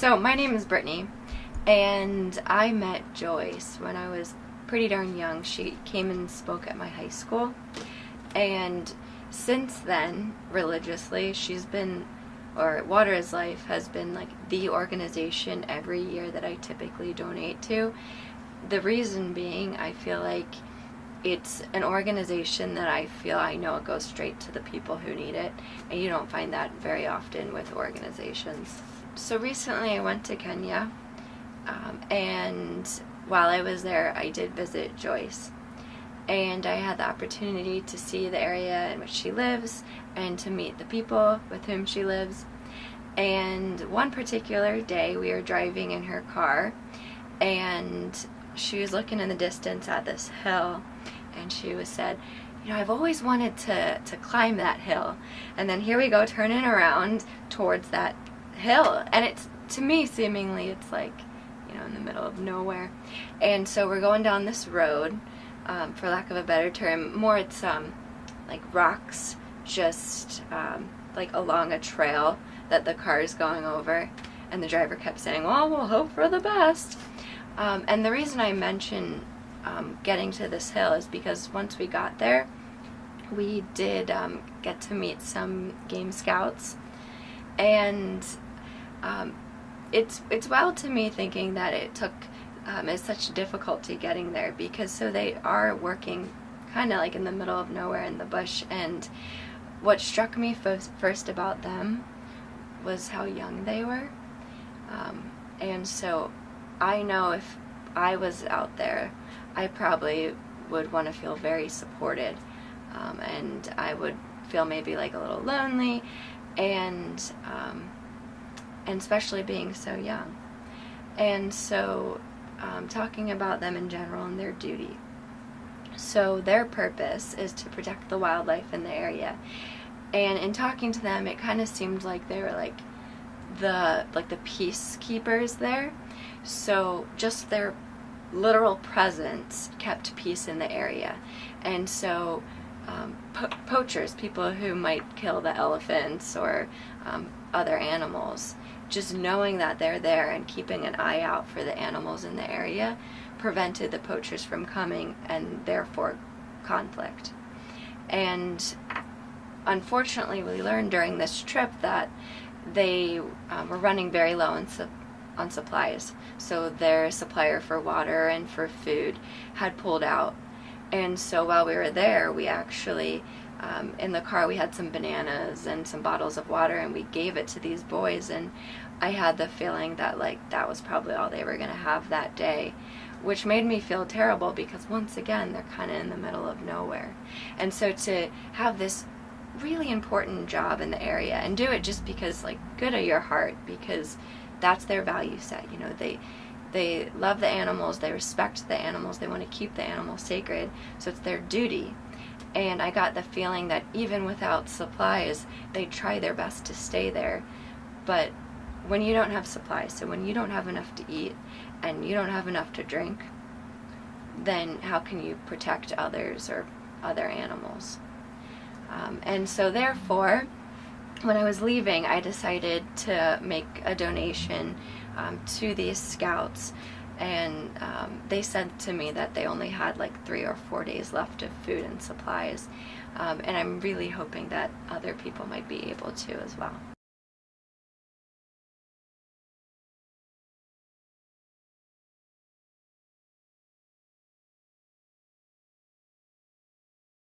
So my name is Brittany, and I met Joyce when I was pretty darn young. She came and spoke at my high school, and since then, religiously, she's been, or Water is Life has been like the organization every year that I typically donate to. The reason being, I feel like it's an organization that I know it goes straight to the people who need it, and you don't find that very often with organizations. So recently I went to Kenya, and while I was there I did visit Joyce, and I had the opportunity to see the area in which she lives and to meet the people with whom she lives. And one particular day we were driving in her car, and she was looking in the distance at this hill, and she said, I've always wanted to climb that hill. And then here we go turning around towards that hill, and it's, to me, seemingly it's like, in the middle of nowhere. And so we're going down this road, for lack of a better term, more it's like rocks, just like along a trail that the car is going over. And the driver kept saying, well, we'll hope for the best. And the reason I mention getting to this hill is because once we got there, we did get to meet some game scouts, and it's wild to me thinking that it took such difficulty getting there, because so they are working kind of like in the middle of nowhere in the bush. And what struck me first about them was how young they were, and so I know if I was out there, I probably would want to feel very supported, and I would feel maybe like a little lonely, and especially being so young. And so talking about them in general and their duty. So their purpose is to protect the wildlife in the area, and in talking to them, it kind of seemed like they were like the peacekeepers there. So just their literal presence kept peace in the area. And so poachers, people who might kill the elephants or other animals, just knowing that they're there and keeping an eye out for the animals in the area prevented the poachers from coming, and therefore conflict. And unfortunately, we learned during this trip that they were running very low on supplies. So their supplier for water and for food had pulled out. And so while we were there, we actually, in the car, we had some bananas and some bottles of water, and we gave it to these boys. And I had the feeling that that was probably all they were going to have that day, which made me feel terrible, because once again, they're kind of in the middle of nowhere. And so to have this really important job in the area and do it just because good of your heart, because that's their value set. They love the animals, they respect the animals, they want to keep the animals sacred, so it's their duty. And I got the feeling that even without supplies, they try their best to stay there. But when you don't have supplies, so when you don't have enough to eat and you don't have enough to drink, then how can you protect others or other animals? And so therefore, when I was leaving, I decided to make a donation to these scouts, and they said to me that they only had 3 or 4 days left of food and supplies, and I'm really hoping that other people might be able to as well.